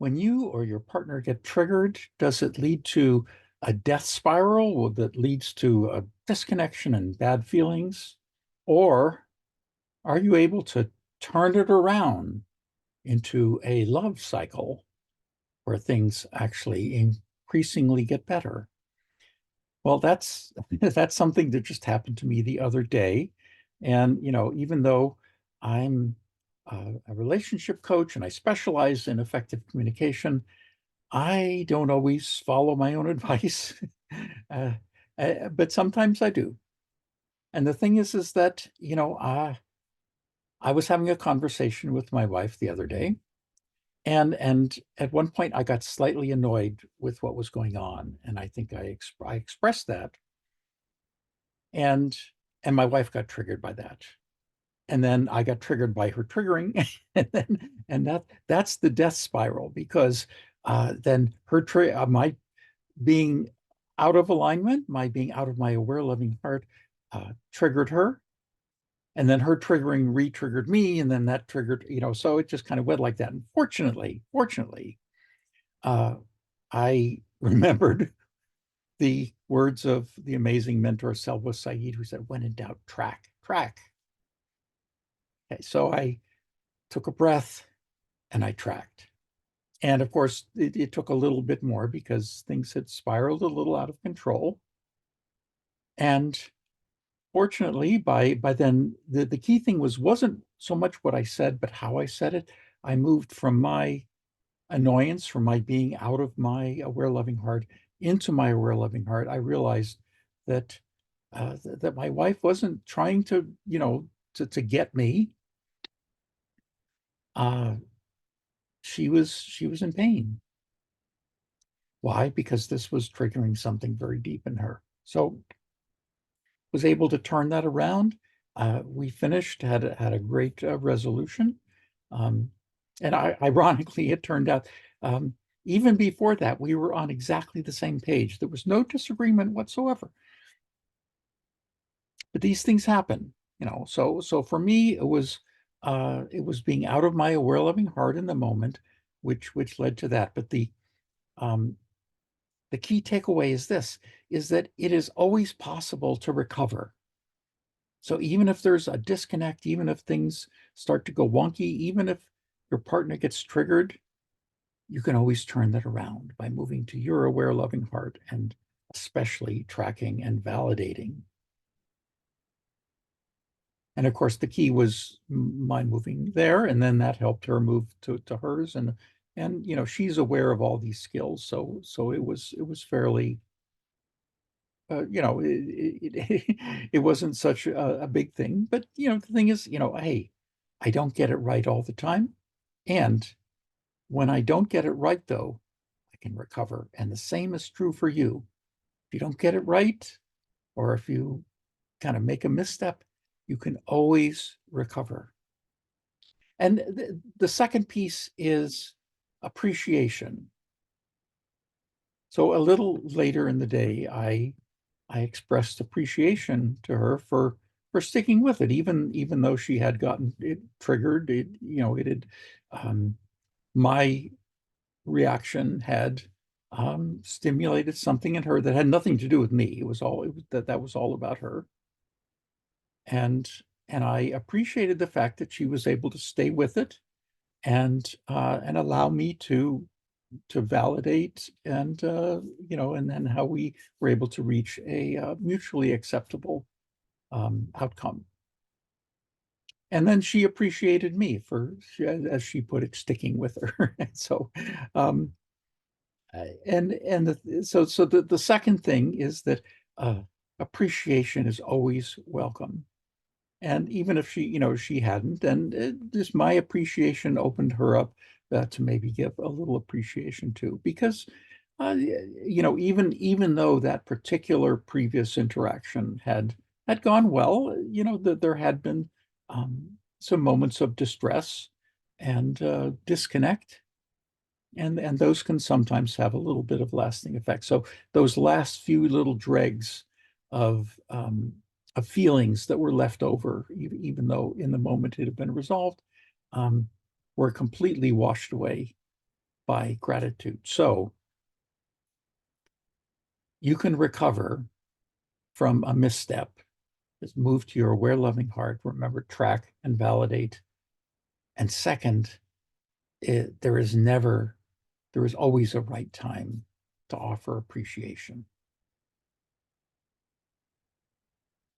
when you or your partner get triggered, does it lead to a death spiral that leads to a disconnection and bad feelings? Or are you able to turn it around into a love cycle where things actually increasingly get better? Well, that's that's something that just happened to me the other day. And, even though I'm a relationship coach and I specialize in effective communication, I don't always follow my own advice. uh, but sometimes I do. And the thing is that, I was having a conversation with my wife the other day, and at one point I got slightly annoyed with what was going on, and I think I expressed that, and and my wife got triggered by that, and then I got triggered by her triggering, and that's the death spiral because then my being out of alignment, my being out of my aware, loving heart, triggered her, and then her triggering re-triggered me, and then that triggered, so it just kind of went like that. And fortunately, uh, I remembered the words of the amazing mentor Selva Said, who said, "When in doubt, track." Okay, so I took a breath and I tracked. And of course, it took a little bit more because things had spiraled a little out of control. And fortunately, by then, the key thing wasn't so much what I said, but how I said it. I moved from my annoyance, from my being out of my aware, loving heart into my aware, loving heart. I realized that that my wife wasn't trying to, to get me. Uh, she was in pain. Why? Because this was triggering something very deep in her. So was able to turn that around. We finished, had a great resolution. Um, and ironically, it turned out even before that, we were on exactly the same page. There was no disagreement whatsoever. But these things happen. So for me, it was being out of my aware, loving heart in the moment, which led to that. But um, the key takeaway is this: is that it is always possible to recover. So even if there's a disconnect, even if things start to go wonky, even if your partner gets triggered, you can always turn that around by moving to your aware, loving heart and especially tracking and validating. And of course, the key was my moving there, and then that helped her move to hers, and she's aware of all these skills, so it was fairly it wasn't such a big thing. But the thing is, hey, I don't get it right all the time. And when I don't get it right, though, I can recover. And the same is true for you. If you don't get it right, or if you kind of make a misstep, you can always recover. And the second piece is appreciation. So a little later in the day, I expressed appreciation to her for sticking with it, even though she had gotten it triggered. It had my reaction had stimulated something in her that had nothing to do with me. That was all about her. And I appreciated the fact that she was able to stay with it and allow me to validate and then how we were able to reach a mutually acceptable outcome. And then she appreciated me for, as she put it, sticking with her. And so, um, the second thing is that uh, appreciation is always welcome. And even if she hadn't, and just my appreciation opened her up to maybe give a little appreciation too, because even though that particular previous interaction had gone well, that there had been some moments of distress and disconnect, and those can sometimes have a little bit of lasting effect. So those last few little dregs of feelings that were left over, even though in the moment it had been resolved, um, were completely washed away by gratitude. So you can recover from a misstep. Just move to your aware, loving heart. Remember, track and validate. And second, there is always a right time to offer appreciation.